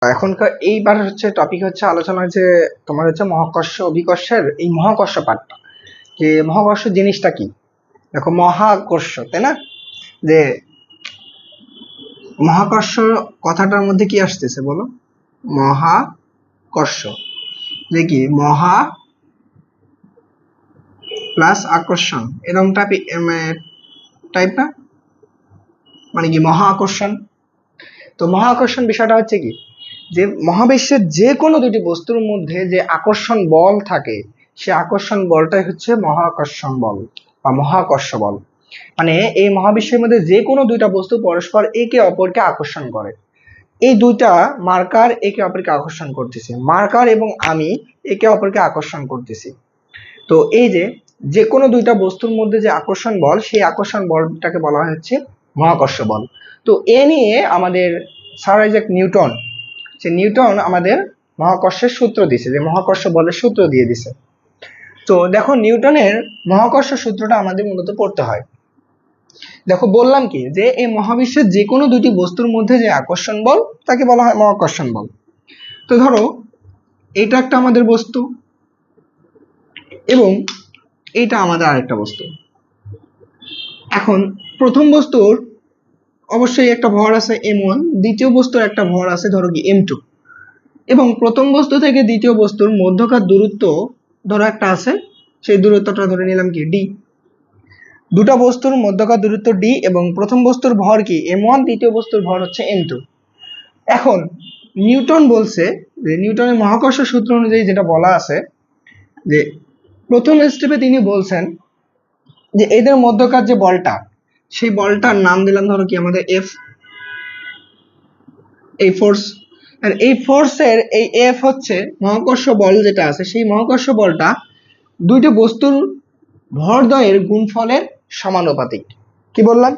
এখনকার এইবার হচ্ছে টপিক হচ্ছে আলোচনা যে তোমার হচ্ছে মহাকর্ষ অভিকর্ষের এই মহাকর্ষ পাঠটা, যে মহাকর্ষ জিনিসটা কি। দেখো মহাকর্ষ, তাই না? যে মহাকর্ষ কথাটার মধ্যে কি আসতেছে বলো? মহাকর্ষ, যে কি মহা প্লাস আকর্ষণ, এরকম টাইপ না, মানে কি মহা আকর্ষণ। তো মহা আকর্ষণ বিষয়টা হচ্ছে কি, যে মহাবিশ্বের যে কোনো দুটি বস্তুর মধ্যে যে আকর্ষণ বল থাকে, সে আকর্ষণ বলটাই হচ্ছে মহাকর্ষণ বল বা মহাকর্ষ বল। মানে এই মহাবিশ্বের মধ্যে যে কোনো দুইটা বস্তু পরস্পর একে অপরকে আকর্ষণ করে। এই দুইটা মার্কার একে অপরকে আকর্ষণ করতেছে, মার্কার এবং আমি একে অপরকে আকর্ষণ করতেছি। তো এই যে যে কোনো দুইটা বস্তুর মধ্যে যে আকর্ষণ বল, সেই আকর্ষণ বলটাকে বলা হচ্ছে মহাকর্ষ বল। তো এ নিয়ে আমাদের স্যার আইজাক নিউটন, যে নিউটন আমাদের মহাকর্ষের সূত্র দিছে, যে মহাকর্ষ বলের সূত্র দিয়ে দিছে। তো দেখো নিউটনের মহাকর্ষ সূত্রটা আমাদের মূলত পড়তে হয়। দেখো বললাম কি, যে এই মহাবিশ্বের যে কোনো দুটি বস্তুর মধ্যে যে আকর্ষণ বল তাকে বলা হয় মহাকর্ষণ বল। তো ধরো এটা একটা আমাদের বস্তু এবং এটা আমাদের আরেকটা বস্তু। এখন প্রথম বস্তুর অবশ্যই একটা ভর আছে m1, দ্বিতীয় বস্তুর একটা ভর আছে ধরো কি m2, এবং প্রথম বস্তু থেকে দ্বিতীয় বস্তুর মধ্যকার দূরত্ব ধরো একটা আছে, সেই দূরত্বটা ধরে নিলাম কি d। দুটা বস্তুর মধ্যকার দূরত্ব d এবং প্রথম বস্তুর ভর কি m1, দ্বিতীয় বস্তুর ভর হচ্ছে m2। এখন নিউটন বলছে, যে নিউটনের মহাকর্ষ সূত্র অনুযায়ী যেটা বলা আছে, যে প্রথম স্টেপে তিনি বলছেন যে এদের মধ্যকার যে বলটা, সেই বলটার নাম দিলাম ধরো কি আমাদের এফ, এই ফোর্স। আর এই ফোর্সের এই এফ হচ্ছে মহাকর্ষ বল যেটা আছে, সেই মহাকর্ষ বলটা দুইটি বস্তুর ভরদ্বয়ের গুণফলের সমানুপাতিক। কি বললাম?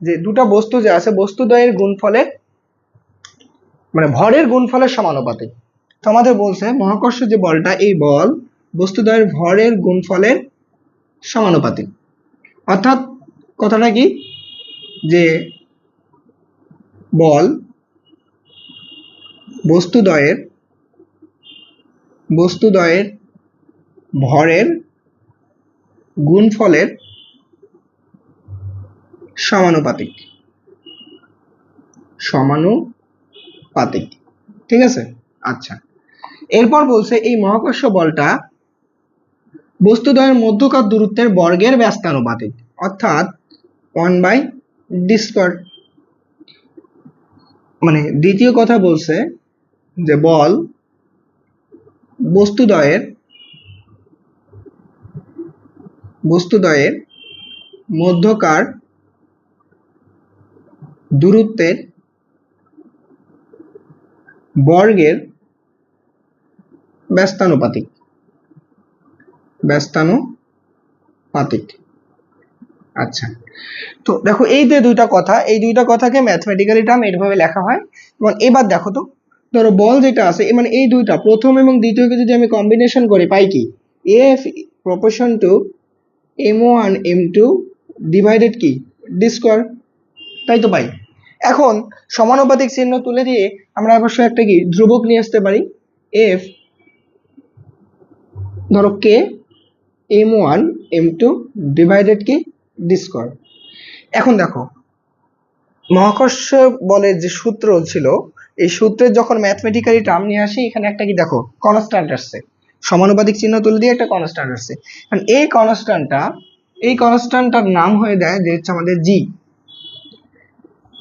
যে দুটা বস্তু যে আছে, বস্তুদ্বয়ের গুণফলের মানে ভরের গুণফলের সমানুপাতিক। তো আমাদের বলছে মহাকর্ষ যে বলটা, এই বল বস্তুদ্বয়ের ভরের গুণফলের সমানুপাতিক। অর্থাৎ কথাটা কি, যে বল বস্তুদ্বয়ের ভরের গুণফলের সমানুপাতিক। ঠিক আছে? আচ্ছা, এরপর বলছে এই মহাকর্ষ বলটা বস্তুদ্বয়ের মধ্যকার দূরত্বের বর্গের ব্যস্তানুপাতিক, অর্থাৎ 1/d²। মানে দ্বিতীয় কথা বলছে যে বল বস্তুদ্বয়ের মধ্যকার দূরত্বের বর্গের ব্যস্তানুপাতিক। আচ্ছা, তো দেখো এই যে দুইটা কথা, এই দুইটা কথাকে ম্যাথমেটিক্যালি টার্ম এইভাবে লেখা হয়। এবং এবার দেখো তো, ধরো বল যেটা আছে, মানে এই দুইটা প্রথম এবং দ্বিতীয়কে যদি আমি কম্বিনেশন করি, পাই কি F proportion two m1 m2 divided কি d², তাই তো পাই। এখন সমানুপাতিক চিহ্ন তুলে দিয়ে আমরা অবশ্যই একটা কি ধ্রুবক নিয়ে আসতে পারি, এফ ধরো কে m1 m2 ডিভাইডেড কি d²। এখন দেখো মহাকর্ষ বলের যে সূত্র ছিল, এই সূত্রের যখন ম্যাথমেটিক্যালি টার্ম নিয়ে আসি, এখানে একটা কি দেখো কনস্ট্যান্ট আসছে, সমানুপাতিক চিহ্ন তুলে দিয়ে একটা কনস্ট্যান্ট আসছে। কারণ এই কনস্ট্যান্টটার নাম হয়ে দেয় যে হচ্ছে আমাদের জি।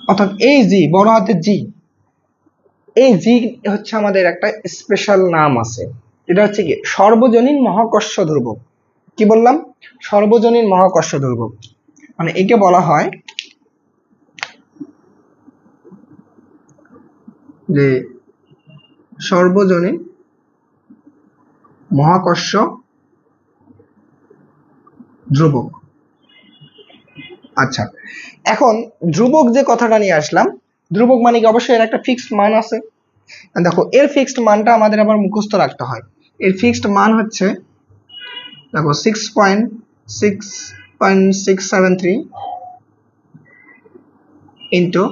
অর্থাৎ এই জি, বড় হাতের জি, এই জি হচ্ছে আমাদের একটা স্পেশাল নাম আছে, এটা হচ্ছে কি সর্বজনীন মহাকর্ষ ধ্রুবক। কি বললাম? সর্বজনীন মহাকর্ষ ধ্রুবক। মানে একে বলা হয় যে সর্বজনীন মহাকর্ষ ধ্রুবক। আচ্ছা, এখন ধ্রুবক যে কথাটা নিয়ে আসলাম, ধ্রুবক মানে কি অবশ্যই এর একটা ফিক্সড মান আছে। দেখো এর ফিক্সড মানটা আমাদের আবার মুখস্থ রাখতে হয়। এর ফিক্সড মান হচ্ছে দেখো 6.673 ইন্টু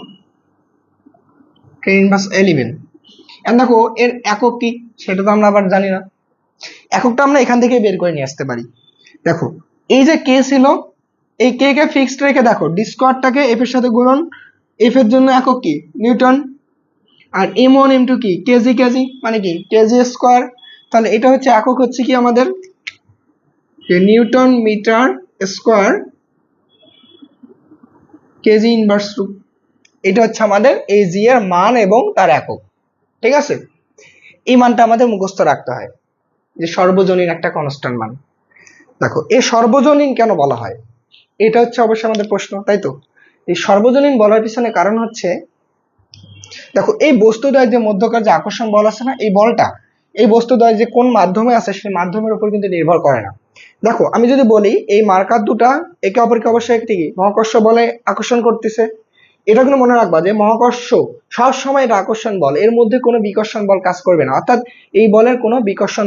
10^11। দেখো এর একক কি সেটা তো আমরা আবার জানি না, এককটা আমরা এখান থেকে বের করে নিয়ে আসতে পারি। দেখো এই যে কে ছিল, এই কে কে ফিক্সড রেখে দেখো ডি স্কোয়ারটাকে এফ এর সাথে গুণন, এফ এর জন্য একক কি নিউটন, আর এম ওয়ান এম টু কি কেজি, কেজি মানে কি কেজি স্কোয়ার। তাহলে এটা হচ্ছে একক হচ্ছে কি আমাদের newton metre square kg inverse two. এটা হচ্ছে আমাদের এই জি এর মান এবং তার একক। ঠিক আছে, এই মানটা আমাদের মুখস্থ রাখতে হয় যে সর্বজনীন একটা কনস্ট্যান্ট মান। দেখো এই সর্বজনীন কেন বলা হয়, এটা হচ্ছে অবশ্যই আমাদের প্রশ্ন, তাই তো? এই সর্বজনীন বলার পিছনে কারণ হচ্ছে, দেখো এই বস্তুদ্বয়ের যে মধ্যকার যে আকর্ষণ বল আছে না, এই বলটা এই বস্তুদ্বয় যে কোন মাধ্যমে আছে সেই মাধ্যমের উপর কিন্তু নির্ভর করে না। দেখো আমি যদি বলি এই মার্কার দুটা একে অপরকে অবশ্যই একটি মহাকর্ষ বলে আকর্ষণ করতেছে, এটা কিন্তু মনে রাখবা যে মহাকর্ষ সব সময় এটা আকর্ষণ বল, এর মধ্যে কোনো বিকর্ষণ বল কাজ করবে না, অর্থাৎ এই বলের কোনো বিকর্ষণ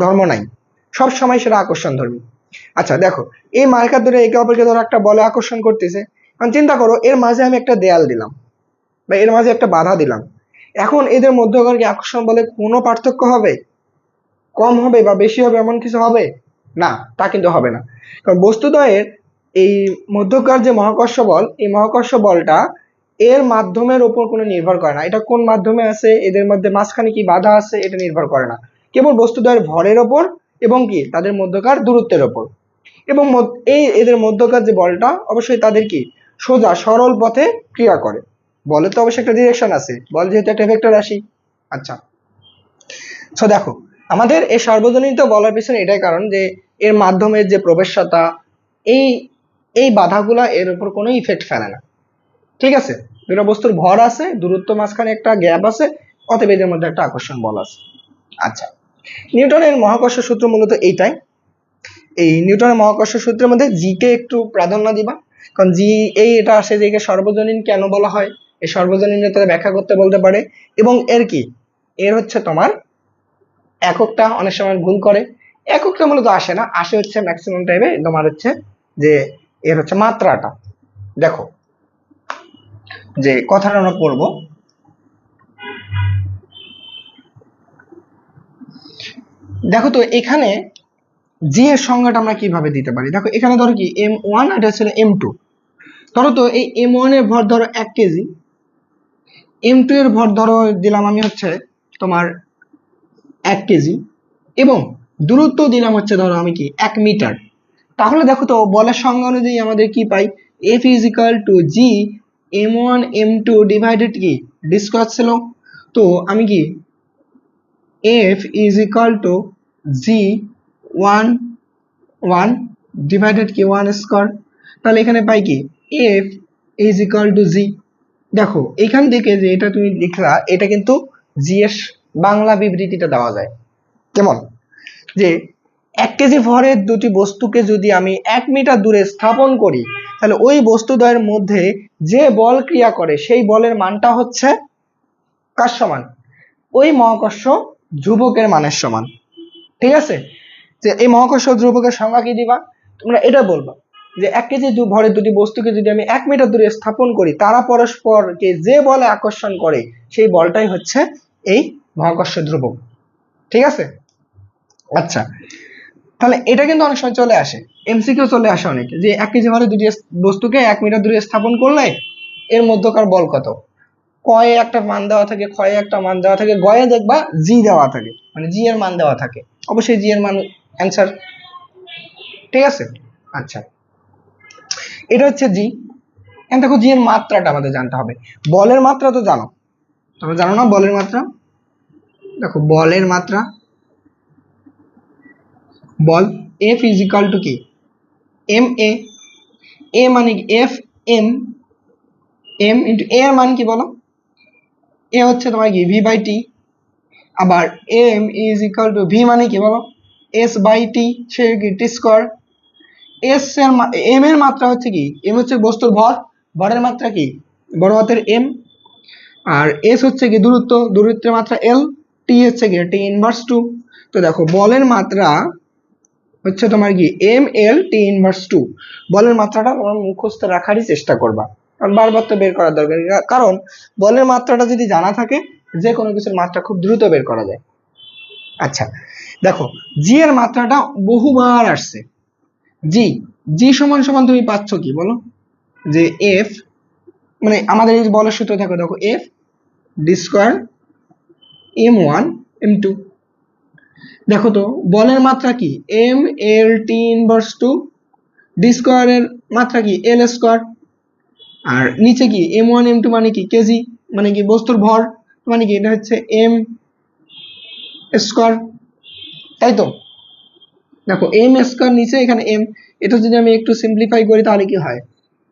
ধর্ম নাই, সব সময় সেটা আকর্ষণ ধর্মী। আচ্ছা দেখো এই মার্কার দুটো একে অপরকে ধরো একটা বলে আকর্ষণ করতেছে, এখন চিন্তা করো এর মাঝে আমি একটা দেয়াল দিলাম বা এর মাঝে একটা বাধা দিলাম, এখন এদের মধ্যকার কি আকর্ষণ বলে কোনো পার্থক্য হবে, কম হবে বা বেশি হবে এমন কিছু হবে না, তা কিন্তু হবে না। কারণ বস্তুদ্বয়ের এই মধ্যকার যে মহাকর্ষ বল, এই মহাকর্ষ বলটা এর মাধ্যমের উপর কোনো নির্ভর করে না, এটা কোন মাধ্যমে আছে এদের মধ্যে মাঝখানে কি বাধা আছে এটা নির্ভর করে না, কেবল বস্তুদ্বয়ের ভরের ওপর এবং কি তাদের মধ্যকার দূরত্বের ওপর। এবং এই এদের মধ্যকার যে বলটা অবশ্যই তাদের কি সোজা সরল পথে ক্রিয়া করে, বলের তো অবশ্যই একটা ডিরেকশন আছে, বল যেহেতু একটা ভেক্টর রাশি। আচ্ছা তো দেখো আমাদের এই সর্বজনীন তো বলার পিছনে এটাই কারণ যে এর মাধ্যমের যে প্রবেশ্যতা, এই এই বাধাগুলা এর উপর কোনো ইফেক্ট ফেলে না। ঠিক আছে, দুটো বস্তুর ভর আছে, দূরত্ব মাঝখানে একটা গ্যাপ আছে, অতএব এদের মধ্যে একটা আকর্ষণ বল আছে। আচ্ছা নিউটনের মহাকর্ষ সূত্র মূলত এইটাই, এই নিউটনের মহাকর্ষ সূত্রের মধ্যে জি কে একটু প্রাধান্য দিবা, কারণ জি এটা আসে যে একে সর্বজনীন কেন বলা হয়, এই সর্বজনীনের তারা ব্যাখ্যা করতে বলতে পারে, এবং এর কি এর হচ্ছে তোমার এককটা অনেক সময় ভুল করে, এককটা মূলত আসে না, আসে হচ্ছে ম্যাক্সিমাম টাইমে তোমার হচ্ছে যে এর হচ্ছে মাত্রাটা। দেখো যে কথাটা আমরা পড়বো, দেখো তো এখানে জি এর সংজ্ঞাটা আমরা কিভাবে দিতে পারি, দেখো এখানে ধরো কি এম ওয়ান এটা ছিল এম টু, ধরো তো এই এম ওয়ান এর ভর ধরো 1 কেজি, এম টু এর ভর ধরো দিলাম আমি হচ্ছে তোমার 1 কেজি, এবং দূরত্ব দিলাম হচ্ছে ধরো আমি কি 1 মিটার। তাহলে দেখো তো বলের সংজ্ঞা অনুযায়ী আমাদের কি পাই, F is equal to G M one M two divided কি ডি স্কয়ার ছিল, তো আমি কি F is equal to G one one divided কি ওয়ান স্কয়ার, তাহলে এখানে পাই কি F is equal to G. দেখো এখান থেকে যে এটা তুমি লিখলা এটা কিন্তু জি এর বাংলা বিবৃতিটা দেওয়া যায় কেমন, যে 1 কেজি ভরের দুটি বস্তুকে যদি আমি 1 মিটার দূরে স্থাপন করি, তাহলে ওই বস্তুদ্বয়ের মধ্যে যে বল ক্রিয়া করে সেই বলের মানটা হচ্ছে কার সমান, ওই মহাকর্ষ ধ্রুবকের মানের সমান। ঠিক আছে, যে এই মহাকর্ষ ধ্রুবকের সংজ্ঞা কি দিবা, তোমরা এটা বলবা যে 1 কেজি ভরের দুটি বস্তুকে যদি আমি 1 মিটার দূরে স্থাপন করি, তারা পরস্পরকে যে বলে আকর্ষণ করে সেই বলটাই হচ্ছে এই মহাকর্ষ ধ্রুবক। ঠিক আছে, আচ্ছা তাহলে এটা কিন্তু অনেক সময় চলে আসে, এমসিকিউ চলে আসে অনেক, যে 1 কেজি ভরের দুটি বস্তুকে 1 মিটার দূরে স্থাপন করলে এর মধ্যকার বল কত, কয়ে একটা মান দেওয়া থাকে, ক্ষয়ে একটা মান দেওয়া থাকে, গয়ে দেখবা জি দেওয়া থাকে, মানে জি এর মান দেওয়া থাকে, অবশ্যই জি এর মান অ্যান্সার। ঠিক আছে, আচ্ছা এটা হচ্ছে জি। এখন দেখো জি এর মাত্রাটা আমাদের জানতে হবে, বলের মাত্রা তো জানো, তোমরা জানো না বলের মাত্রা, দেখো বলের মাত্রা, বল এফ ইজ ইকুয়াল টু কি এম এ, এ মানে কি এফ এম, এম ইন্টু এ এর মান কি বলো, এ হচ্ছে তোমার কি ভি বাই টি, আবার m is equal to v মানে কি বলো এস বাই টি, সে কি টি স্কোয়ার, এস এর এম এর মাত্রা হচ্ছে কি, এম হচ্ছে বস্তুর ভর, ভরের মাত্রা কি বড় হাতের এম, আর এস হচ্ছে কি দূরত্ব, দূরত্বের মাত্রা এল, টি হচ্ছে কি টি ইনভার্স টু। তো দেখো বলের মাত্রা হচ্ছে তোমার কি m l t inverse two, বলের মাত্রাটা তোমার মুখস্থ রাখারই চেষ্টা করবা, কারণ বারবার তো বের করার দরকার, কারণ বলের মাত্রাটা যদি জানা থাকে যে কোনো কিছুর মাত্রা খুব দ্রুত বের করা যায়। আচ্ছা দেখো জি এর মাত্রাটা বহুবার আসছে। জি জি সমান সমান তুমি পাচ্ছ কি বলো, যে এফ মানে আমাদের এই বলের সূত্র থাকে, দেখো f d square m one M two. দেখো তো বলের মাত্রা কি m l t inverse two, d স্কোয়ারের মাত্রা কি এল স্কোয়ার, আর নিচে কি এম ওয়ান এম টু মানে কি কেজি, মানে কি বস্তুর ভর, মানে কি এটা হচ্ছে এম স্কোয়ার, তাই তো। দেখো এম স্কোয়ার নিচে এখানে এম, এটা যদি আমি একটু সিম্পলিফাই করি তাহলে কি হয়,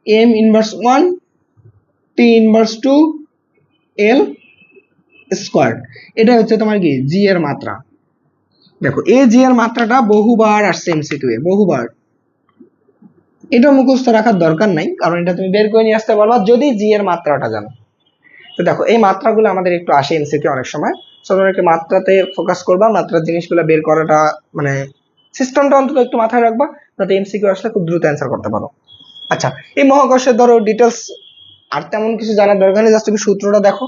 M inverse one T inverse two L square. এটা হচ্ছে তোমার কি জি এর মাত্রা। দেখো এই জি এর মাত্রাটা বহুবার আসছে এমসিকিউ এ, বহুবার। এটা মুখস্থ রাখার দরকার নাই, কারণ এটা তুমি বের করে নিয়ে আসতে পারবা যদি জি এর মাত্রাটা জানো। তো দেখো এই মাত্রাগুলো আমাদের একটু আসে এমসিকিউ অনেক সময়, সো তোমরা একটু মাত্রাতে ফোকাস করবা, মাত্রার জিনিসগুলো বের করাটা মানে সিস্টেমটা অন্তত একটু মাথায় রাখবা, যাতে এমসিকিউ আসলে খুব দ্রুত অ্যান্সার করতে পারো। আচ্ছা এই মহাকর্ষের ধরো ডিটেলস আর তেমন কিছু জানার দরকার নেই, জাস্ট তুমি সূত্রটা দেখো।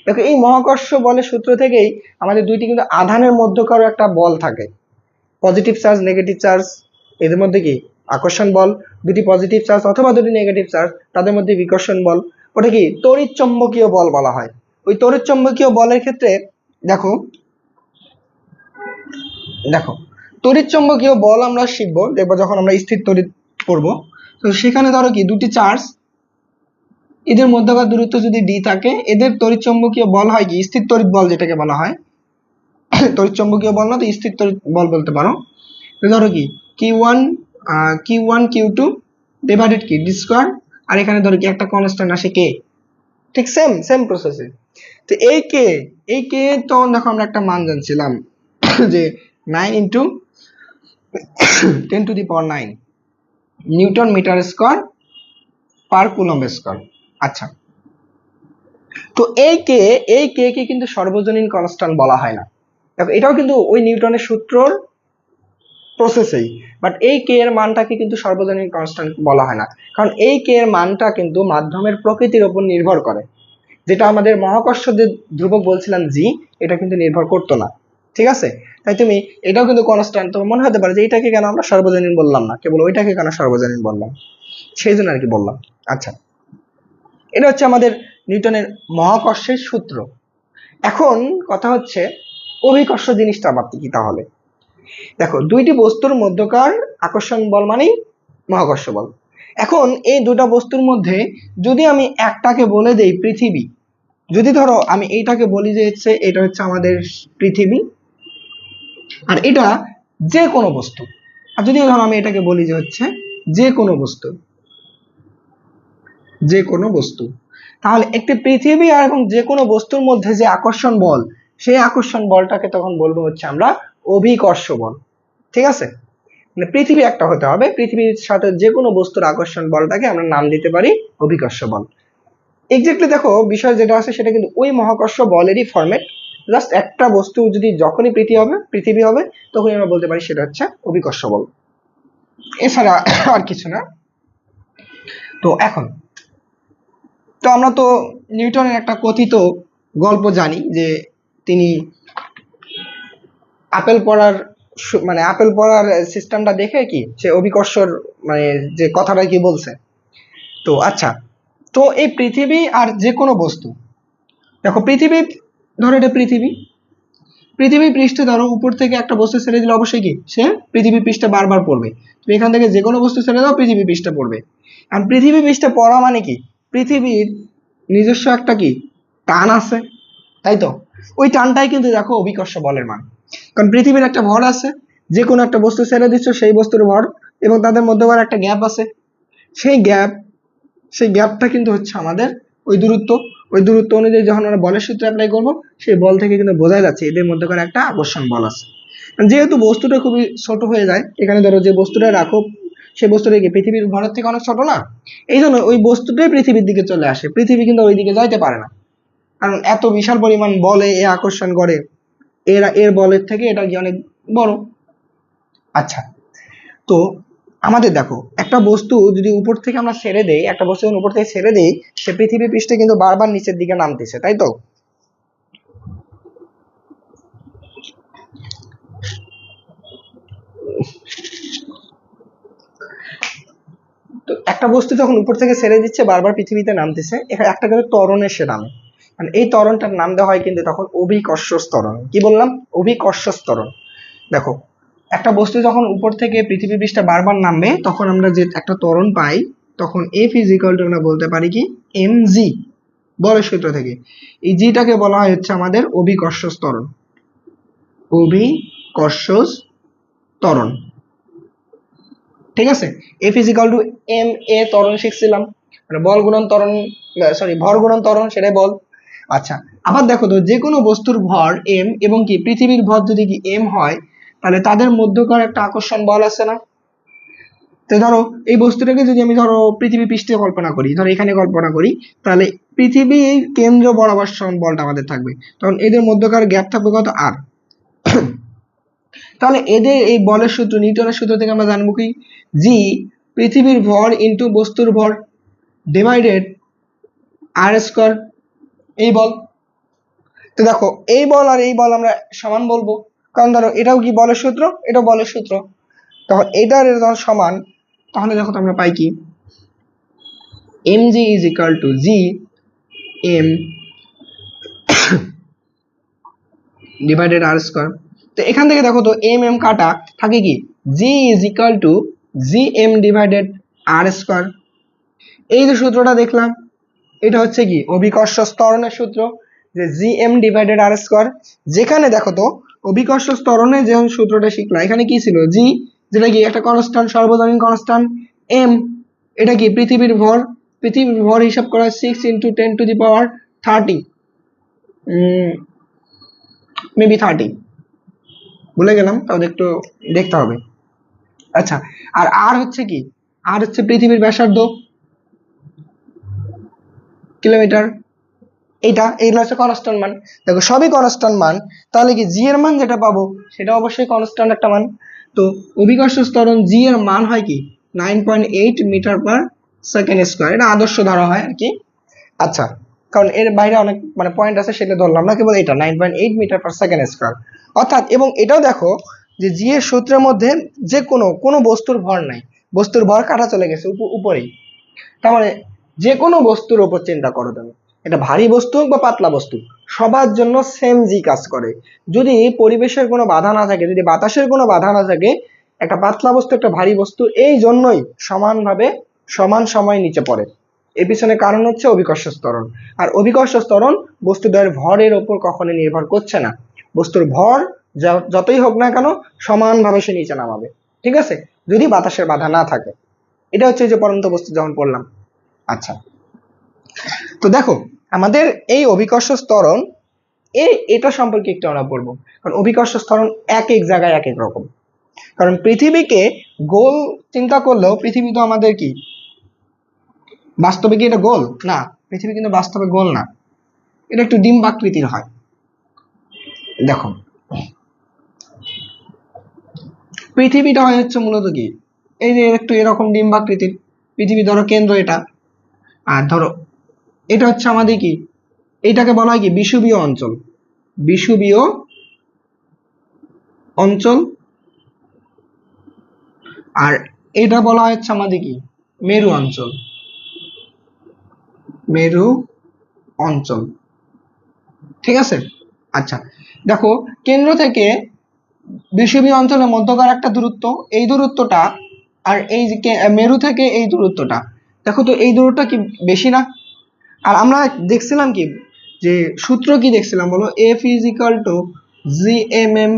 দেখো এই মহাকর্ষ বলের সূত্র থেকেই আমাদের দুইটি কিন্তু আধানের মধ্যকারও একটা বল থাকে, পজিটিভ চার্জ নেগেটিভ চার্জ, এদের মধ্যে কি আকর্ষণ বল, দুটি পজিটিভ চার্জ অথবা দুটি নেগেটিভ চার্জ তাদের মধ্যে বিকর্ষণ বল, ওটা কি তড়িৎ চম্বকীয় বল বলা হয়। ওই তড়িৎ চম্বকীয় বলের ক্ষেত্রে দেখো দেখো তড়িৎ চম্বকীয় বল আমরা শিখবো, দেখবো যখন আমরা স্থির তড়িৎ পড়বো। তো সেখানে ধরো কি দুটি চার্জ, এদের মধ্যকার দূরত্ব যদি ডি থাকে, এদের তড়িৎ চম্বকীয় বল হয় কি স্থির তড়িৎ বল যেটাকে বলা হয়। তড়িৎ চম্বকীয় বল না তো স্থির তড়িৎ বল বলতে পারো। ধরো কি q one q two divided কি ডি স্কোয়ার, আর এখানে ধরো কি একটা কনস্ট্যান্ট আসে কে, ঠিক সেম সেম প্রসেসে। তো এই কে তখন দেখো আমরা একটা মান জানছিলাম যে 9 × 10⁻⁹ newton metre square per coulomb square. আচ্ছা তো এই কে কে কিন্তু সর্বজনীন কনস্ট্যান্ট বলা হয় না। দেখো এটাও কিন্তু ওই নিউটনের সূত্রর প্রসেসেই, বাট এই কে এর মানটাকে কিন্তু সর্বজনীন কনস্ট্যান্ট বলা হয় না, কারণ এই কে এর মানটা কিন্তু মাধ্যমের প্রকৃতির উপর নির্ভর করে, যেটা আমাদের মহাকর্ষ যে ধ্রুবক বলছিলাম জি, এটা কিন্তু নির্ভর করতো না। ঠিক আছে, তাই তুমি এটাও কিন্তু কনস্ট্যান্ট, তোমার মনে হতে পারে যে এটাকে কেন আমরা সর্বজনীন বললাম না, কেবল ওইটাকে কেন সর্বজনীন বললাম, সেই জন্য আর কি বললাম। আচ্ছা এটা হচ্ছে আমাদের নিউটনের মহাকর্ষের সূত্র। এখন কথা হচ্ছে অভিকর্ষ জিনিসটা আবার কি তাহলে। দেখো দুইটি বস্তুর মধ্যকার আকর্ষণ বল মানেই মহাকর্ষ বল। এখন এই দুটা বস্তুর মধ্যে যদি আমি একটাকে বলে দেই পৃথিবী, যদি ধরো আমি এইটাকে বলি যে হচ্ছে এটা হচ্ছে আমাদের পৃথিবী, আর এটা যে কোনো বস্তু, আর যদি ধরো আমি এটাকে বলি যে হচ্ছে যে কোনো বস্তু, তাহলে একটি পৃথিবী আর এবং যে কোনো বস্তুর মধ্যে যে আকর্ষণ বল, সেই আকর্ষণ বলটাকে তখন বলবো হচ্ছে আমরা অভিকর্ষ বল। ঠিক আছে, মানে পৃথিবী একটা হতে হবে, পৃথিবীর সাথে যে কোনো বস্তুর আকর্ষণ বলটাকে আমরা নাম দিতে পারি অভিকর্ষ বল। এক্স্যাক্টলি দেখো বিষয় যেটা আছে সেটা কিন্তু ওই মহাকর্ষ বলেরই ফরম্যাট, জাস্ট একটা বস্তু যদি যখনই পৃথিবী হবে তখনই আমরা বলতে পারি সেটা হচ্ছে অভিকর্ষ বল, এছাড়া আর কিছু না। তো এখন তো আমরা তো নিউটনের একটা কথিত গল্প জানি যে তিনি আপেল পড়ার সিস্টেমটা দেখে কি সে অভিকর্ষর মানে যে কথাটা কি বলছে। তো আচ্ছা তো এই পৃথিবী আর যে কোনো বস্তু, দেখো পৃথিবী ধরো এটা পৃথিবী পৃষ্ঠে ধরো উপর থেকে একটা বস্তু ছেড়ে দিলে অবশ্যই কি সে পৃথিবী পৃষ্ঠে বারবার পড়বে, তুমি এখান থেকে যে কোনো বস্তু ছেড়ে দাও পৃথিবী পৃষ্ঠে পড়বে। আর পৃথিবী পৃষ্ঠে পড়া মানে কি পৃথিবীর নিজস্ব একটা কি টান আছে, তাই তো, ওই টানটাই কিন্তু দেখো অভিকর্ষ বলের মান, কারণ পৃথিবীর একটা ভর আছে, যে কোনো একটা বস্তু ছেড়ে দিচ্ছ সেই বস্তুর ভর, এবং তাদের মধ্যে আবার একটা গ্যাপ আছে, সেই গ্যাপটা কিন্তু হচ্ছে আমাদের ওই দূরত্ব অনুযায়ী যখন আমরা বলের সূত্র অ্যাপ্লাই করবো, সেই বল থেকে কিন্তু বোঝা যাচ্ছে এদের মধ্যে একটা আকর্ষণ বল আছে। যেহেতু বস্তুটা খুবই ছোট হয়ে যায়, এখানে ধরো যে বস্তুটা রাখো সেই বস্তুটা কি পৃথিবীর ভরের থেকে অনেক ছোট না, এই জন্য ওই বস্তুটাই পৃথিবীর দিকে চলে আসে, পৃথিবী কিন্তু ওই দিকে যাইতে পারে না, কারণ এত বিশাল পরিমাণ বলে এ আকর্ষণ করে, এর বলের থেকে এটা কি অনেক বড়। আচ্ছা তো আমাদের দেখো একটা বস্তু যদি উপর থেকে আমরা ছেড়ে দেই, সে পৃথিবী পৃষ্ঠে কিন্তু বারবার নিচের দিকে নামতেছে, তাই তো। একটা বস্তু যখন উপর থেকে ছেড়ে দিচ্ছে বারবার পৃথিবীতে নামতেছে, এখানে একটা কিন্তু ত্বরণ এসে নামে, মানে এই ত্বরণটার নাম দেওয়া হয় কিন্তু তখন অভিকর্ষজ ত্বরণ। কি বললাম? অভিকর্ষজ ত্বরণ। দেখো একটা বস্তু যখন উপর থেকে পৃথিবী পৃষ্ঠে বারবার নামবে তখন আমরা যে একটা ত্বরণ পাই, তখন এফ ইজ ইকুয়াল টু আমরা বলতে পারি কি এম জি, বলের সূত্র থেকে। এই জিটাকে বলা হয় হচ্ছে আমাদের অভিকর্ষজ ত্বরণ, অভিকর্ষজ ত্বরণ। ঠিক আছে, F is equal to M A ত্বরণ শিখছিলাম, মানে বল গুণন ত্বরণ, সরি ভর গুণন ত্বরণ, সেটাই বল। আচ্ছা, আবার দেখো তো যে কোনো বস্তুর ভর এম এবং কি পৃথিবীর ভর যদি কি এম হয়, তাহলে তাদের মধ্যকার একটা আকর্ষণ বল আছে না? তো ধরো এই বস্তুটাকে যদি আমি ধরো পৃথিবী পৃষ্ঠে কল্পনা করি, ধরো এখানে কল্পনা করি, তাহলে পৃথিবীর কেন্দ্র বরাবর সমান বলটা আমাদের থাকবে, তখন এদের মধ্যকার গ্যাপ থাকবে কত? আর। তাহলে এদের এই বলের সূত্র, নিউটনের সূত্র থেকে আমরা জানবো কি, জি পৃথিবীর ভর ইনটু বস্তুর ভর ডিভাইডেড আর স্কয়ার, এই বল। তো দেখো এই বল আর এই বল আমরা সমান বলবো, কারণ ধরো এটাও কি বলের সূত্র, এটাও বলের সূত্র, তখন এটার যখন সমান, তাহলে দেখো তো আমরা পাই কি mg is equal to g m divided r square. তো এখান থেকে দেখো তো এম এম কাটা থাকে কি g is equal to gm divided r square. এই যে সূত্রটা দেখলাম, এটা হচ্ছে কি অভিকর্ষজ ত্বরণের সূত্র, যে gm ডিভাইডেড আর স্কয়ার। যেখানে দেখো তো অভিকর্ষজ ত্বরণে যে সূত্রটা শিখলাম, এখানে কি ছিল? g, যেটা কি একটা কনস্ট্যান্ট, সার্বজনীন কনস্ট্যান্ট। m, এটা কি পৃথিবীর ভর, পৃথিবীর ভর হিসাব করা 6 × 10⁻30, মেবি 30, ভুলে গেলাম, তাহলে একটু দেখতে হবে। আচ্ছা, আর আর হচ্ছে কি, আর হচ্ছে পৃথিবীর ব্যাসার্ধ, কিলোমিটার। এইগুলো হচ্ছে কনস্ট্যান্ট মান। দেখো সবই কনস্ট্যান্ট মান, তাহলে কি জি এর মান যেটা পাবো সেটা অবশ্যই কনস্ট্যান্ট একটা মান। তো অভিকর্ষজ ত্বরণ জি এর মান হয় কি 9.8 মিটার পার সেকেন্ড স্কয়ার, এটা আদর্শ ধরা হয় আর কি। আচ্ছা, কারণ এর বাইরে অনেক মানে পয়েন্ট আছে, সেটা ধরলাম না, কেবল এটা 9.8 মিটার পার সেকেন্ড স্কয়ার। অর্থাৎ, এবং এটাও দেখো যে জি এর সূত্রের মধ্যে যে কোনো বস্তুর ভর নাই, বস্তুর ভর কাটা চলে গেছে উপরেই। তার মানে যে কোনো বস্তুর উপর চিন্তা করো তুমি, এটা ভারী বস্তু হোক বা পাতলা বস্তু, সবার জন্য সেম জি কাজ করে। যদি পরিবেশের কোনো বাধা না থাকে, যদি বাতাসের কোনো বাধা না থাকে, একটা পাতলা বস্তু একটা ভারী বস্তু এই জন্যই সমানভাবে সমান সময় নিচে পড়ে। এর পিছনে কারণ হচ্ছে অভিকর্ষজ ত্বরণ। আর অভিকর্ষজ ত্বরণ বস্তুদ্বয়ের ভরের ওপর কখনোই নির্ভর করছে না, বস্তুর ভর যতই হোক না কেন সমানভাবে সে নিচে নামাবে, ঠিক আছে, যদি বাতাসের বাধা না থাকে। এটা হচ্ছে যে পরন্ত বস্তু যখন পড়লাম। আচ্ছা, তো দেখো আমাদের এই অভিকর্ষজ ত্বরণ, এটা সম্পর্কে একটু আমরা পড়বো, কারণ অভিকর্ষজ ত্বরণ এক এক জায়গায় এক এক রকম। কারণ পৃথিবীকে গোল চিন্তা করলেও পৃথিবী তো আমাদের কি বাস্তবে কি এটা গোল না, পৃথিবী কিন্তু বাস্তবে গোল না, এটা একটু ডিম্বাকৃতির হয়। দেখো পৃথিবীটা হয় হচ্ছে মূলত কি এই যে একটু এরকম ডিম্বাকৃতির, পৃথিবী ধরো কেন্দ্র এটা, আর ধরো এটা হচ্ছে আমাদের কি, এটাকে বলা হয় কি বিষুবীয় অঞ্চল, বিষুবীয় অঞ্চল। আর এটা বলা হচ্ছে আমাদের কি মেরু অঞ্চল, মেরু অঞ্চল, ঠিক আছে। আচ্ছা, দেখো কেন্দ্র থেকে বিষুবীয় অঞ্চলের মধ্যকার একটা দূরত্ব, এই দূরত্বটা, আর এই যে মেরু থেকে এই দূরত্বটা, দেখো তো এই দূরত্বটা কি বেশি না? আর আমরা দেখছিলাম কি যে সূত্র কি দেখছিলাম বলো, f is equal to G m m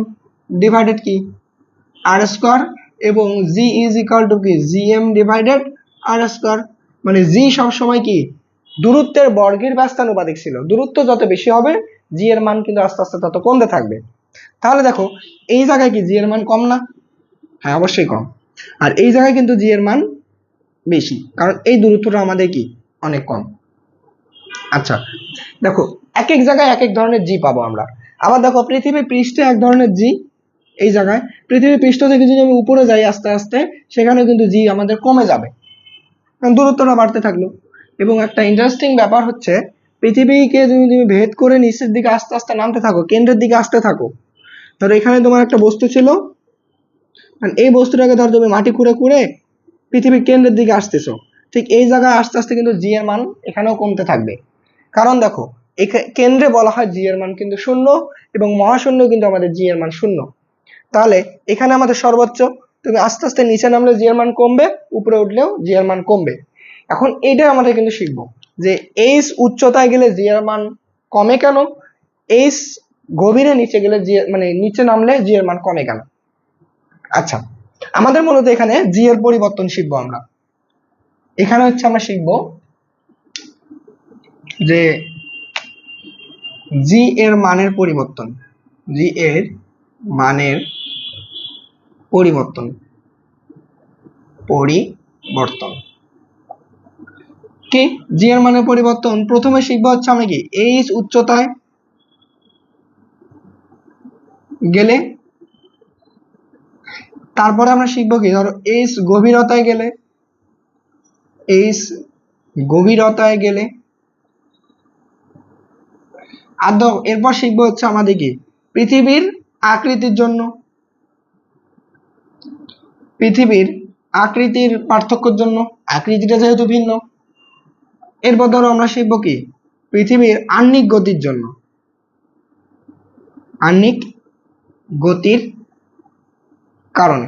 divided কি আর স্কয়ার, এবং জি ইজ ইকুয়াল টু কি g M divided r square. মানে জি সবসময় কি দূরত্বের বর্গের ব্যস্তানুপাতিক ছিল, দূরত্ব যত বেশি হবে জি এর মান কিন্তু আস্তে আস্তে তত কমতে থাকবে। তাহলে দেখো এই জায়গায় কি জি এর মান কম না? হ্যাঁ অবশ্যই কম। আর এই জায়গায় কিন্তু জি এর মান বেশি, কারণ এই দূরত্বটা আমাদের কি অনেক কম। আচ্ছা, দেখো এক এক জায়গায় এক এক ধরনের জি পাবো আমরা। আবার দেখো পৃথিবীর পৃষ্ঠে এক ধরনের জি, এই জায়গায় পৃথিবীর পৃষ্ঠ থেকে যদি আমি উপরে যাই আস্তে আস্তে, সেখানে কিন্তু জি আমাদের কমে যাবে, কারণ দূরত্বটা বাড়তে থাকলো। এবং একটা ইন্টারেস্টিং ব্যাপার হচ্ছে, পৃথিবীকে যদি তুমি ভেদ করে নিচের দিকে আস্তে আস্তে নামতে থাকো, কেন্দ্রের দিকে আসতে থাকো, ধরো এখানে তোমার একটা বস্তু ছিল, এই বস্তুটাকে ধরো তুমি মাটি খুঁড়ে খুঁড়ে পৃথিবীর কেন্দ্রের দিকে আসতেছো, ঠিক এই জায়গায় আস্তে আস্তে কিন্তু জি এর মান এখানেও কমতে থাকবে। কারণ দেখো কেন্দ্রে বলা হয় জি এর মান কিন্তু 0 এবং মহাশূন্য কিন্তু আমাদের জি এর মান 0। তাহলে এখানে আমাদের সর্বোচ্চ, তুমি আস্তে আস্তে নিচে নামলে জি এর মান কমবে, উপরে উঠলেও জি এর মান কমবে। এখন এইটাই আমাদের কিন্তু শিখবো যে এইচ উচ্চতায় গেলে জি এর মান কমে কেন, এইচ গভীরে নিচে গেলে জি মানে নিচে নামলে জি এর মান কমে কেন। আচ্ছা, আমাদের মূলত এখানে জি এর পরিবর্তন শিখবো আমরা। এখানে হচ্ছে আমরা শিখবো যে জি এর মানের পরিবর্তন, জি এর মানের পরিবর্তন কি জি এর মানের পরিবর্তন। প্রথমে শিখবো হচ্ছে আমরা কি এইচ উচ্চতায় গেলে, তারপরে আমরা শিখবো কি ধরো এইচ গভীরতায় গেলে, এইচ গভীরতায় গেলে, আর এরপর শিখবো হচ্ছে আমাদের কি পৃথিবীর আকৃতির জন্য, পৃথিবীর আকৃতির পার্থক্যের জন্য, আকৃতিটা যেহেতু ভিন্ন। এরপর ধরো আমরা শিখবো কি পৃথিবীর আহ্নিক গতির জন্য, আহ্নিক গতির কারণে।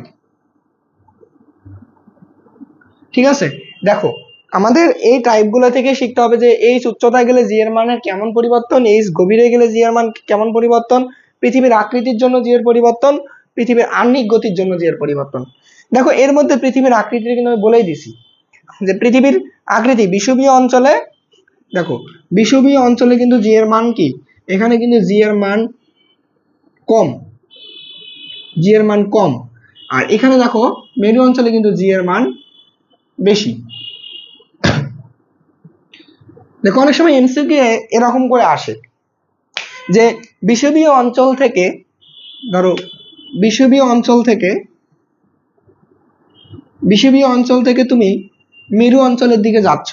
ঠিক আছে, দেখো আমাদের এই টাইপগুলো থেকে শিখতে হবে যে এইচ উচ্চতায় গেলে জি এর মানের কেমন পরিবর্তন, এইচ গভীরে গেলে জি এর মান কেমন পরিবর্তন, পৃথিবীর আকৃতির জন্য জি এর পরিবর্তন, পৃথিবীর আহ্নিক গতির জন্য জি এর পরিবর্তন। দেখো এর মধ্যে পৃথিবীর আকৃতিটা কিন্তু আমি বলেই দিছি যে পৃথিবীর আকৃতি বিষুবীয় অঞ্চলে, দেখো বিষুবীয় অঞ্চলে কিন্তু জি এর মান কি, এখানে কিন্তু জি এর মান কম, জি এর মান কম। আর এখানে দেখো মেরু অঞ্চলে কিন্তু জি এর মান বেশি। দেখো অনেক সময় এমসিকিউ এরকম করে আসে যে বিষুবীয় অঞ্চল থেকে, ধরো বিষুবীয় অঞ্চল থেকে তুমি মেরু অঞ্চলের দিকে যাচ্ছ,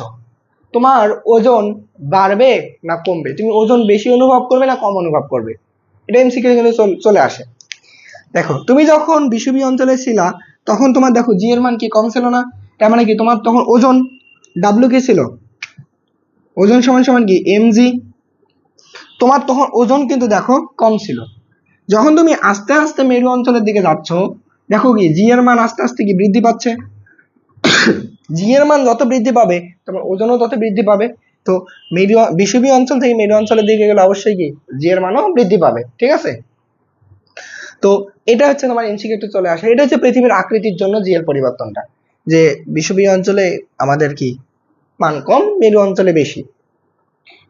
তোমার ওজন বাড়বে না কমবে, তুমি ওজন বেশি অনুভব করবে না কম অনুভব করবে, এটা এমসিকিউ কিন্তু চলে আসে। দেখো তুমি যখন বিষুবীয় অঞ্চলে ছিলা তখন তোমার দেখো জি এর মান কি কম ছিল না, তার মানে কি তোমার তখন ওজন ডাব্লিউ কি ছিল, ওজন সমান সমান কি এমজি, তোমার তখন ওজন কিন্তু দেখো কম ছিল। যখন তুমি আস্তে আস্তে মেরু অঞ্চলের দিকে যাচ্ছ দেখো কি জি এর মান আস্তে আস্তে কি বৃদ্ধি পাচ্ছে, জি এর মান যত বৃদ্ধি পাবে তোমার ওজনও তত বৃদ্ধি পাবে। তো বিষুবীয় অঞ্চল থেকে মেরু অঞ্চলের দিকে গেলে অবশ্যই কি জি এর মানও বৃদ্ধি পাবে। ঠিক আছে, তো এটা হচ্ছে তোমার এমসিকিউতে চলে আসে, এটা হচ্ছে পৃথিবীর আকৃতির জন্য জি এর পরিবর্তনটা, যে বিষুবীয় অঞ্চলে আমাদের কি মান কম, মেরু অঞ্চলে বেশি।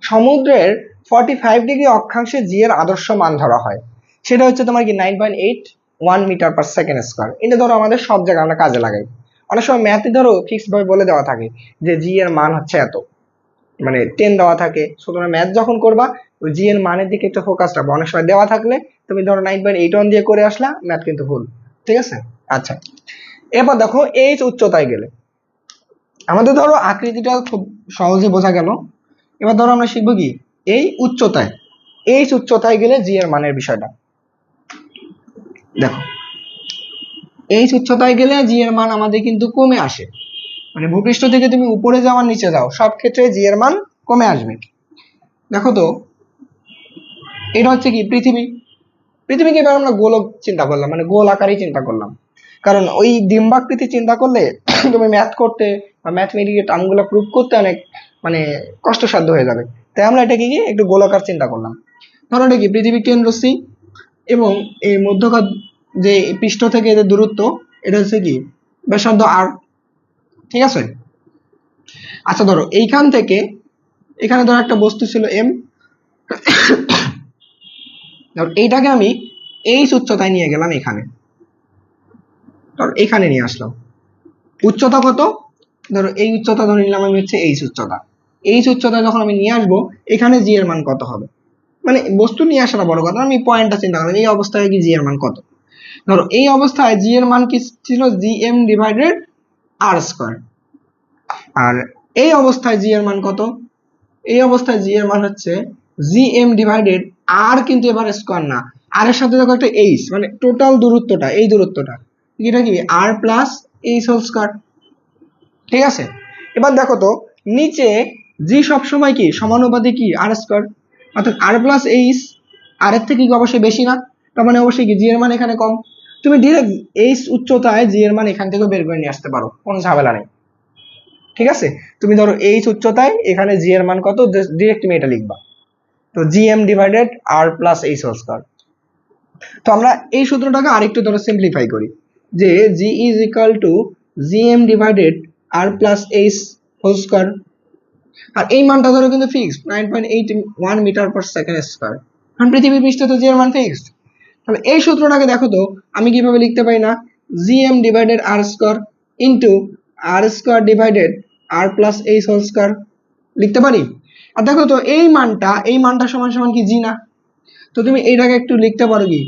সমুদ্রের 45 ডিগ্রি অক্ষাংশে জি এর আদর্শ মান ধরা হয়, সেটা হচ্ছে তোমার কি 9.81 মিটার পার সেকেন্ড স্কয়ার। এটা ধরো আমাদের সব জায়গায় আমরা কাজে লাগাই, অনেক সময় ম্যাথে ধরো ফিক্সড ভাবে বলে দেওয়া থাকে যে জি এর মান হচ্ছে এত, মানে 10 দেওয়া থাকে, সুতরাং ম্যাথ যখন করবা ওই জি এর মানের দিকে একটু ফোকাস রাখবো। অনেক সময় দেওয়া থাকলে তুমি ধরো 9.81 দিয়ে করে আসলা, ম্যাথ কিন্তু ভুল। ঠিক আছে, আচ্ছা এরপর দেখো এইচ উচ্চতায় গেলে, আমাদের ধরো আকৃতিটা খুব সহজে বোঝা গেল। এবার ধরো আমরা শিখবো কি এই উচ্চতায়, এইচ উচ্চতায় গেলে জি এর মানের বিষয়টা। দেখো এইচ উচ্চতায় গেলে জি এর মান আমাদের কিন্তু কমে আসে, মানে ভূপৃষ্ঠ থেকে তুমি উপরে যাও আর নিচে যাও সব ক্ষেত্রে জি এর মান কমে আসবে। দেখো তো এটা হচ্ছে কি পৃথিবী, পৃথিবীকে এবার আমরা গোলক চিন্তা করলাম, মানে গোল আকারেই চিন্তা করলাম, কারণ ওই ডিম্বাকৃতি চিন্তা করলে তুমি ম্যাথ করতে বা ম্যাথমেটিক্যাল টার্মগুলো প্রুভ করতে অনেক মানে কষ্টসাধ্য হয়ে যাবে। তাই আমরা এটাকে কি একটু গোলাকার চিন্তা করলাম। ধরো এটা কি পৃথিবী কেন্দ্র সি এবং এই মধ্যকার যে পৃষ্ঠ থেকে এদের দূরত্ব এটা হচ্ছে কি ব্যাসার্ধ আর। ঠিক আছে, আচ্ছা ধরো এইখান থেকে এখানে ধরো একটা বস্তু ছিল এম, ধরো এইটাকে আমি এইচ উচ্চতায় নিয়ে গেলাম, এখানে ধরো এখানে নিয়ে আসলাম, উচ্চতা কত, ধরো এই উচ্চতা ধরে নিলাম আমি হচ্ছে এইচ উচ্চতা, এইচ উচ্চতা যখন আমি নিয়ে আসবো এখানে জি এর মান কত হবে, মানে বস্তু নিয়ে আসাটা বড় কথা, আমি পয়েন্টটা চিন্তা করলাম এই অবস্থায় কি জি এর মান কত। ধরো এই অবস্থায় জি এর মান কি ছিল G M divided r square, আর এই অবস্থায় জি এর মান কত, এই অবস্থায় জি এর মান হচ্ছে জি এম ডিভাইডেড আর, কিন্তু এবার স্কয়ার না, আর এর সাথে দেখো একটা এইচ, মানে টোটাল দূরত্বটা এই দূরত্বটা এটা কি আর প্লাস এইচ হোল স্কয়ার। ঠিক আছে, এবার দেখো তো নিচে জি সবসময় কি সমানুপাতে কি আর স্কয়ার, অর্থাৎ আর প্লাস এইচ আর এর থেকে কি অবশ্যই বেশি না, তার মানে অবশ্যই কি জি এর মান এখানে কম। তুমি ডিরেক্ট এইচ উচ্চতায় জি এর মান এখান থেকে বের করে নিয়ে আসতে পারো, কোনো ঝামেলা নেই। ঠিক আছে, তুমি ধরো এইচ উচ্চতায় এখানে জি এর মান কত, ডিরেক্ট তুমি এটা লিখবা। তো G M divided R plus H whole square. তো আমরা এই সূত্রটাকে আরেকটু ধরো সিম্পলিফাই করি, যে G is equal to G M divided R plus H whole square. আর এই মানটা ধরো কিন্তু fixed 9.81 metre per second square, কারণ পৃথিবীর পৃষ্ঠে তো জি এর মান ফিক্সড। তাহলে এই সূত্রটাকে দেখো তো আমি কিভাবে লিখতে পারি না, G M divided r square into R square divided R plus H whole square লিখতে পারি। আর দেখো তো এই মানটা সমান সমান কি জি না, তো তুমি এইটাকে একটু লিখতে পারো কি,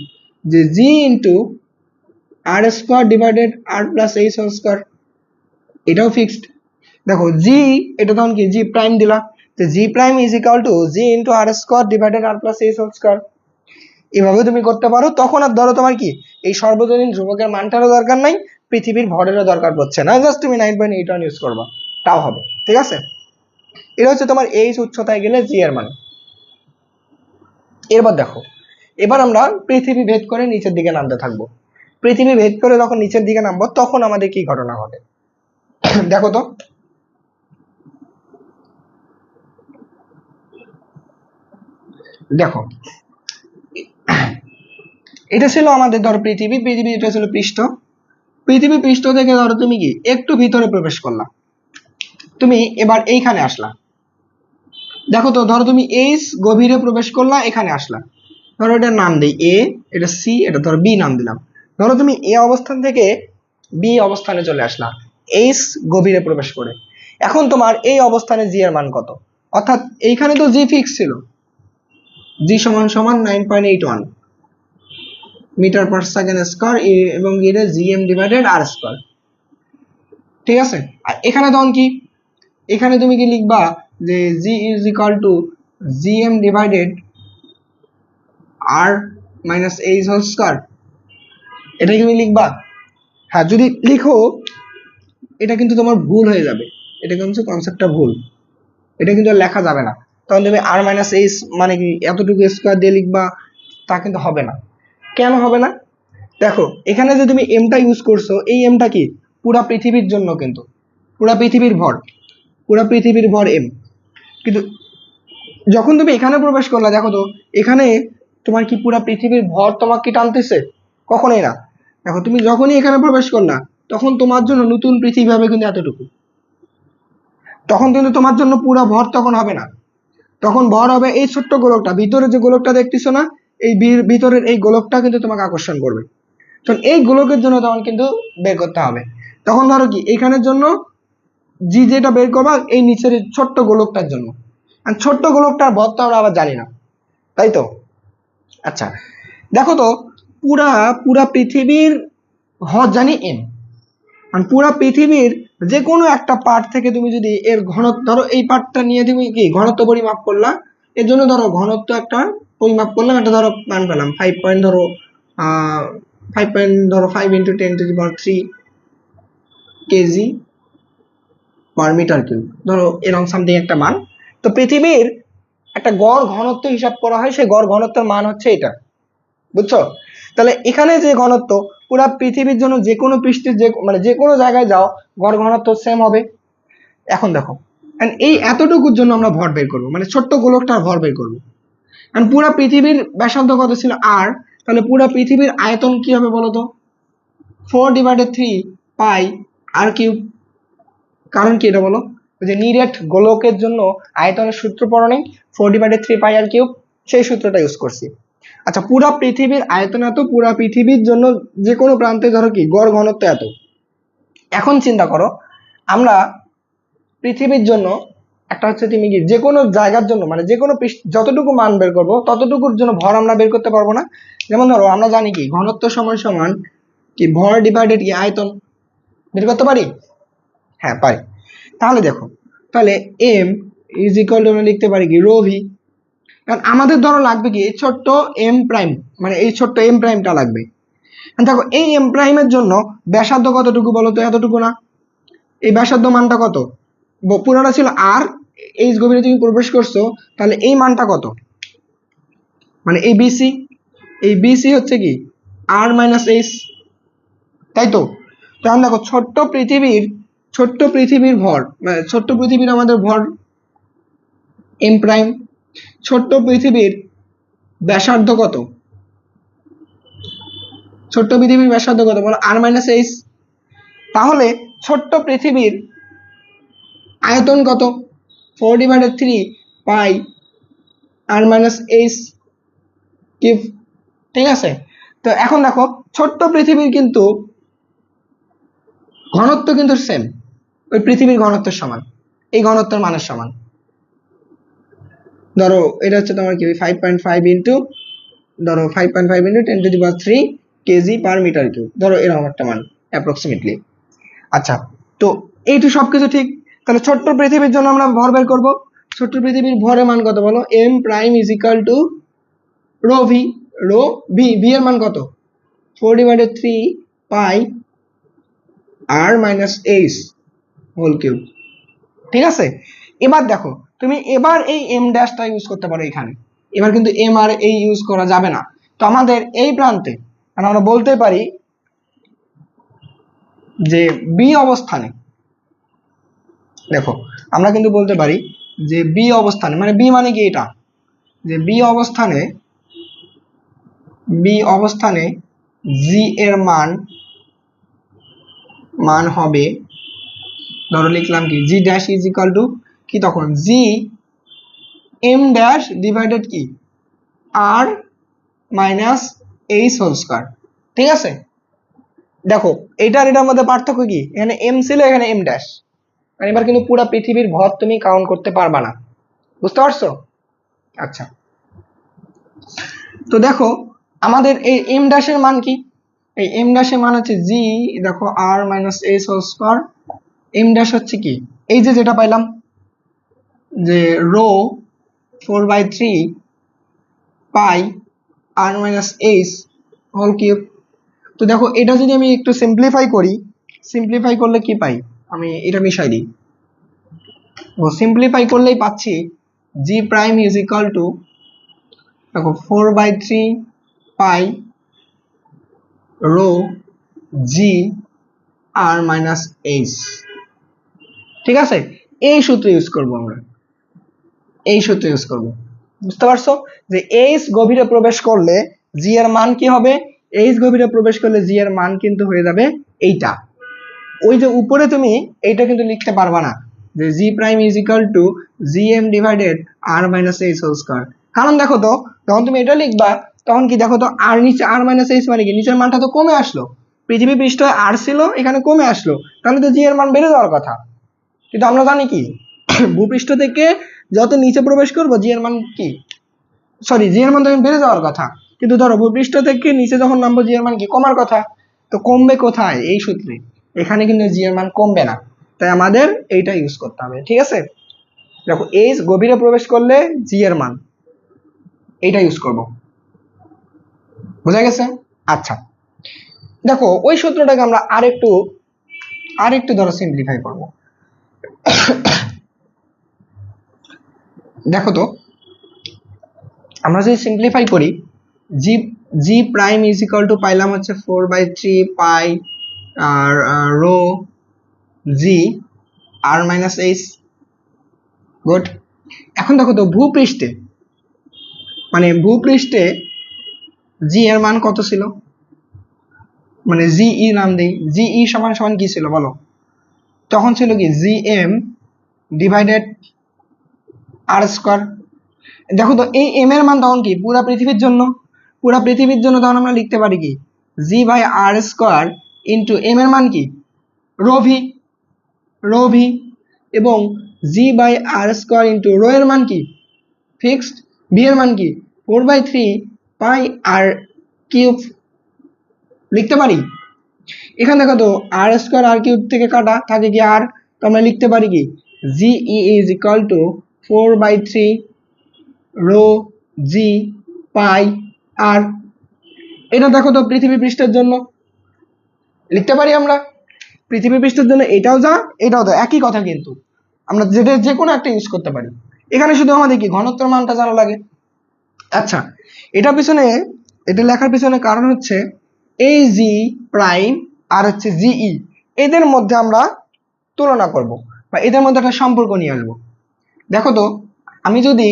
যে G into R square divided R plus H whole square, এটাও ফিক্সড। দেখো জি এটা তখন কি জি প্রাইম দিলা, তো G prime is equal to G into R square divided R plus H whole square. এভাবে তুমি করতে পারো, তখন আর ধরো তোমার কি এই সর্বজনীন ধ্রুবকের মানটারও দরকার নাই, পৃথিবীর ভরেরও দরকার পড়ছে না, জাস্ট তুমি 9.81 ইউজ করবা, তাও হবে। ঠিক আছে, এটা হচ্ছে তোমার এইচ উচ্চতায় গেলে জি এর মান। এরপর দেখো, এবার আমরা পৃথিবী ভেদ করে নিচের দিকে নামতে থাকবো। পৃথিবী ভেদ করে যখন নিচের দিকে নামবো তখন আমাদের কি ঘটনা ঘটে দেখো তো। দেখো এটা ছিল আমাদের ধরো পৃথিবী, এটা ছিল পৃষ্ঠ। পৃথিবী পৃষ্ঠ থেকে ধরো তুমি কি একটু ভিতরে প্রবেশ করলা, তুমি এবার এইখানে আসলা। দেখো তো ধরো তুমি এইচ গভীরে প্রবেশ করলা, এখানে আসলা, ধরো এটার নাম দেই এ, এটা সি, এটা ধরো বি নাম দিলাম। ধরো তুমি এ অবস্থান থেকে বি অবস্থানে চলে আসলা এইচ গভীরে প্রবেশ করে। এখন তোমার এই অবস্থানে জি এর মান কত, অর্থাৎ এইখানে তো জি ফিক্স ছিল, জি সমান সমান 9.81 মিটার পার সেকেন্ড স্কয়ার, এবং এটা G M divided r square. ঠিক আছে, আর এখানে তখন কি, এখানে তুমি কি লিখবা, যে G is equal to G M divided R minus H whole square, এটাই তুমি লিখবা। হ্যাঁ যদি লিখো এটা কিন্তু তোমার ভুল হয়ে যাবে, এটা কিন্তু কনসেপ্টটা ভুল, এটা কিন্তু আর লেখা যাবে না। তখন তুমি আর মাইনাস এইচ মানে কি এতটুকু স্কয়ার দিয়ে লিখবা, তা কিন্তু হবে না। কেন হবে না, দেখো এখানে যে তুমি এমটা ইউজ করছো, এই এমটা কি পুরা পৃথিবীর জন্য, কিন্তু পুরা পৃথিবীর ভর, পুরা পৃথিবীর ভর এম। কিন্তু যখন তুমি এখানে প্রবেশ করলা, দেখো তো এখানে তোমার কি পুরা পৃথিবীর ভর তোমাকে কি টানতেছে, কখনোই না। দেখো তুমি যখনই এখানে প্রবেশ করলা, তখন তোমার জন্য নতুন পৃথিবী হবে কিন্তু এতটুকু, তখন কিন্তু তোমার জন্য পুরা ভর তখন হবে না, তখন ভর হবে এই ছোট্ট গোলকটা, ভিতরে যে গোলকটা দেখতেছো না, এই ভিতরের এই গোলকটা কিন্তু তোমাকে আকর্ষণ করবে। তখন এই গোলকের জন্য তখন কিন্তু বের করতে হবে, তখন ধরো কি এইখানের জন্য জি যেটা বের করবা এই নিচের ছোট্ট গোলকটার জন্য, আর ছোট্ট গোলকটার ভর তো আমরা আবার জানি না, তাই তো। আচ্ছা দেখো তো পুরা পুরা পৃথিবীর ভর জানি এম, আর পুরা পৃথিবীর যে কোনো একটা পার্ট থেকে তুমি যদি এর ঘনত্ব ধরো, এই পার্টটা নিয়ে তুমি কি ঘনত্ব পরিমাপ করলা, এর জন্য ধরো ঘনত্ব একটা পরিমাপ করলাম, এটা ধরো মান পেলাম 5 ধরো 5 × 10⁻³ কেজি পার মিটার কিউব, ধরো এরকম সামথিং একটা মান। তো পৃথিবীর একটা গড় ঘনত্ব হিসাব করা হয়, সেই গড় ঘনত্বের মান হচ্ছে এটা, বুঝছো। তাহলে এখানে যে ঘনত্ব পুরা পৃথিবীর জন্য যে কোনো পৃষ্ঠে মানে যে কোনো জায়গায় যাও গড় ঘনত্ব সেম হবে। এখন দেখো এই এতটুকুর জন্য আমরা ভর বের করবো, মানে ছোট্ট গোলকটার ভর বের করবো। পুরা পৃথিবীর ব্যাসার্ধ কত ছিল আর, তাহলে পুরা পৃথিবীর আয়তন কি হবে বলতো, 4/3 পাই আর কিউব। কারণ কি এটা বলো, যে নিরেট গোলকের জন্য আয়তনের সূত্র পড়ো নেই, 4/3 পাই আর কিউব, সেই সূত্রটা ইউজ করছি। আচ্ছা পুরা পৃথিবীর আয়তন এত, পুরা পৃথিবীর জন্য যে কোনো প্রান্তে ধরো কি গড় ঘনত্ব এত। এখন চিন্তা করো আমরা পৃথিবীর জন্য একটা হচ্ছে তুমি কি যে কোনো জায়গার জন্য মানে যে কোনো যতটুকু মান বের করবো ততটুকুর জন্য ভর আমরা বের করতে পারবো না। যেমন ধরো আমরা জানি কি ঘনত্ব সমান সমান কি ভর ডিভাইডেড কি আয়তন, বের করতে পারি, হ্যাঁ পারি। তাহলে দেখো, তাহলে এম ইজ ইকুয়াল টু আমরা লিখতে পারি কি রো ভি, কারণ আমাদের ধরো লাগবে কি এই ছোট্ট এম প্রাইম, মানে এই ছোট্ট এম প্রাইমটা লাগবে। দেখো এই এম প্রাইমের জন্য ব্যাসার্ধ কতটুকু বলো তো, এতটুকু না, এই ব্যাসার্ধ মানটা কত, পুরোটা ছিল আর, এইচ গভীরে তুমি প্রবেশ করছো, তাহলে এই মানটা কত, মানে এই বিসি হচ্ছে কি আর মাইনাস এইচ, তাই তো। তাহলে দেখো ছোট্ট পৃথিবীর ভর, মানে ছোট্ট পৃথিবীর আমাদের ভর এম প্রাইম, ছোট্ট পৃথিবীর ব্যাসার্ধ কত, ছোট্ট পৃথিবীর ব্যাসার্ধ কত বলো, আর মাইনাস এইচ। তাহলে ছোট্ট পৃথিবীর আয়তন কত, 4/3 পাই আর মাইনাস এইচ কিউব, ঠিক আছে। তো এখন দেখো ছোট্ট পৃথিবীর কিন্তু ঘনত্ব কিন্তু সেম, ওই পৃথিবীর ঘনত্বের সমান, এই ঘনত্বের মানের সমান। ধরো এটা হচ্ছে তোমার কি 5.5 ইন্টু, ধরো 5.5 into 10⁻³ kg per metre cube, ধরো এরকম একটা মান অ্যাপ্রক্সিমেটলি। আচ্ছা, তো এইটু সবকিছু ঠিক। তাহলে ছোট্ট পৃথিবীর জন্য আমরা ভর বের করবো। ছোট্ট পৃথিবীর ভরের মান কত বলো, m prime is equal to rho v, v এর মান কত, 4/3 পাই আর মাইনাস এইচ হোল কিউব, ঠিক আছে। এবার দেখো তুমি এবার এই এম ড্যাশটা ইউজ করতে পারো এখানে, এবার কিন্তু এম আর এই ইউজ করা যাবে না। তো আমাদের এই প্রান্তে আমরা বলতে পারি যে বি অবস্থানে, দেখো আমরা কিন্তু বলতে পারি যে বি অবস্থানে, মানে বি মানে কি এটা, যে বি অবস্থানে জি এর মান হবে, ধরো লিখলাম কি জি ড্যাশ ইজ ইকাল টু কি, তখন জি এম ড্যাশ ডিভাইডেড কি আর মাইনাস এইচ হোল স্কয়ার, ঠিক আছে। দেখো এটার মধ্যে পার্থক্য কি, এখানে এম ছিল, এখানে এম ড্যাশ, মানে এবার কিন্তু পুরো পৃথিবীর ভর তুমি কাউন্ট করতে পারবা না, বুঝতে পারছো। আচ্ছা, তো দেখো আমাদের এই এম ড্যাশের মান কি, এই এম ড্যাশের মান হচ্ছে জি, দেখো R minus H whole square, M dash হচ্ছে কি, এই যে যেটা পাইলাম যে রো 4/3 পাই আর মাইনাস এইচ হোল কিউব। তো দেখো এটা যদি আমি একটু সিম্পলিফাই করলে কি পাই, আমি এটা মিশাই দিই, ও সিম্পলিফাই করলেই পাচ্ছি জি প্রাইম ইজ ইকাল টু, দেখো 4/3 পাই রো জি আর মাইনাস এইচ, ঠিক আছে। এই সূত্র ইউজ করব আমরা, এই সূত্র ইউজ করব, বুঝতে পারছো যে এইচ গভীরে প্রবেশ করলে জি এর মান কি হবে, এইচ গভীরে প্রবেশ করলে জি এর মান কিন্তু হয়ে যাবে এইটা। ওই যে উপরে তুমি এইটা কিন্তু লিখতে পারবা না যে G prime is equal to G M divided R minus H whole square, কারণ দেখো তো যখন তুমি এটা লিখবা তখন কি, দেখো তো আর নিচে আর মাইনাস এইচ মানে কি, নিচের মানটা তো কমে আসলো, পৃথিবী পৃষ্ঠে আর ছিল, এখানে কমে আসলো, তাহলে তো জি এর মান বেড়ে যাওয়ার কথা। কিন্তু আমরা জানি কি ভূপৃষ্ঠ থেকে যত নিচে প্রবেশ করবো জি এর মান কি, সরি জি এর মান তখন বেড়ে যাওয়ার কথা, কিন্তু ধরো ভূপৃষ্ঠ থেকে নিচে যখন নামবো জি এর মান কি কমার কথা, তো কমবে কোথায়, এই সূত্রে, এখানে কিন্তু জি এর মান কমবে না, তাই আমাদের এইটা ইউজ করতে হবে, ঠিক আছে। দেখো এইচ গভীরে প্রবেশ করলে জি এর মান, এইটা ইউজ করব, বোঝা গেছে। আচ্ছা, দেখো ওই সূত্রটাকে আমরা আরেকটু ধরো সিম্পলিফাই করব। দেখো তো আমরা যদি সিম্পলিফাই করি, জি জি প্রাইম ইজ ইকাল টু পাইলাম হচ্ছে 4/3 পাই আর রো জি আর মাইনাস এইচ, গুড। এখন দেখো তো ভূপৃষ্ঠে জি এর মান কত ছিল, মানে জিই নাম দেই, জিই সমান সমান কি ছিল বলো, তখন ছিল কি g M divided r square. দেখো তো এই এম এর মান তখন কি পুরা পৃথিবীর জন্য তখন আমরা লিখতে পারি কি G by R square into M এর মান কি রো ভি, এবং G by R square into rho এর মান কি ফিক্সড, ভি এর মান কি 4/3 পাই আর কিউব, লিখতে পারি। এখানে দেখো তো আর স্কয়ার আর কিউব থেকে কাটা থাকে কি আর, তো আমরা লিখতে পারি কি জি ইজ ইকুয়াল টু 4/3 রো জি পাই আর, এটা দেখো তো পৃথিবী পৃষ্ঠের জন্য লিখতে পারি আমরা, পৃথিবী পৃষ্ঠের জন্য এটাও যা এটাও যা একই কথা কিন্তু, আমরা যে কোনো একটা ইউজ করতে পারি। এখানে শুধু আমাদের কি ঘনত্বের মানটা জানা লাগে। আচ্ছা, এটা লেখার পিছনে কারণ হচ্ছে এই জি প্রাইম আর হচ্ছে জিই, এদের মধ্যে আমরা তুলনা করব বা এদের মধ্যে একটা সম্পর্ক নিয়ে আসবো। দেখো তো, আমি যদি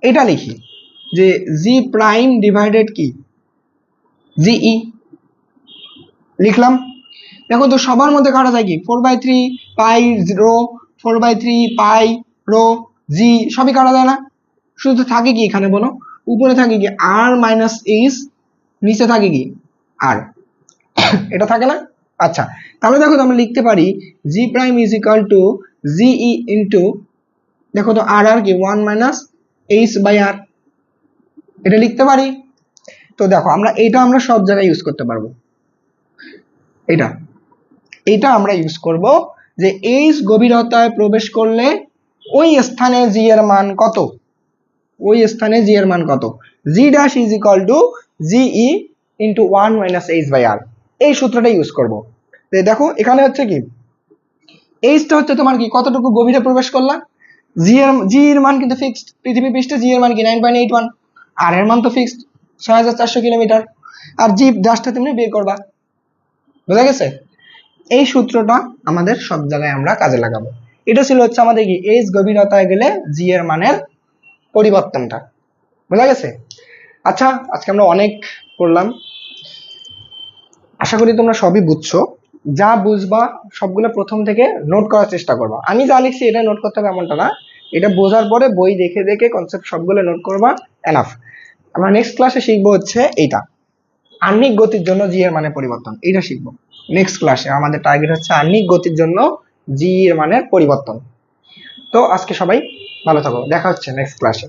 এটা লিখি যে জি প্রাইম ডিভাইডেড কি জিই লিখলাম, দেখো তো সবার মধ্যে কাটা যায় কি 4/3 পাই রো, 4/3 পাই রো জি, সবই কাটা যায় না? শুধু থাকে কি এখানে বলো, উপরে থাকে কি আর মাইনাস এইচ, নিচে থাকে কি আর, এটা থাকে না? আচ্ছা, তাহলে দেখো তো আমরা লিখতে পারি G prime is equal to G into, দেখো তো আর আর কি 1 মাইনাস এইচ বাই আর, এটা লিখতে পারি। তো দেখো আমরা সব জায়গায় ইউজ করতে পারবো। এটা আমরা ইউজ করব যে এইচ গভীরতায় প্রবেশ করলে ওই স্থানে জি এর মান কত, G dash is equal to G into 1 minus H by R, এই সূত্রটা ইউজ করব। দেখো এখানে হচ্ছে কি এইচটা হচ্ছে তোমার কি কতটুকু গভীরে প্রবেশ করলা, জি এর মান কিন্তু ফিক্সড, পৃথিবী পৃষ্ঠে জি এর মান কি 9.81, আর এর মান তো ফিক্সড 6400 কিলোমিটার, আর জি ড্যাশটা তুমি বের করবা। বুঝা গেছে? এই সূত্রটা আমাদের সব জায়গায় আমরা কাজে লাগাবো। এটা ছিল হচ্ছে আমাদের কি এইচ গভীরতায় গেলে জি এর মানের পরিবর্তনটা। বুঝা গেছে? আচ্ছা, আজকে আমরা অনেক পড়লাম, আশা করি তোমরা সবই বুঝছো। যা বুঝবা সবগুলো প্রথম থেকে নোট করার চেষ্টা করবা। আমি যা লিখছি এটা নোট করতে হবে এমনটা না, এটা বোঝার পরে বই দেখে দেখে কনসেপ্ট সবগুলো নোট করবা, এনাফ। আমরা নেক্সট ক্লাসে শিখবো হচ্ছে এইটা, আহ্নিক গতির জন্য জি এর মানের পরিবর্তন, এইটা শিখবো নেক্সট ক্লাসে। আমাদের টার্গেট হচ্ছে আহ্নিক গতির জন্য জি এর মানের পরিবর্তন। তো আজকে সবাই ভালো থাকো, দেখা হচ্ছে নেক্সট ক্লাসে।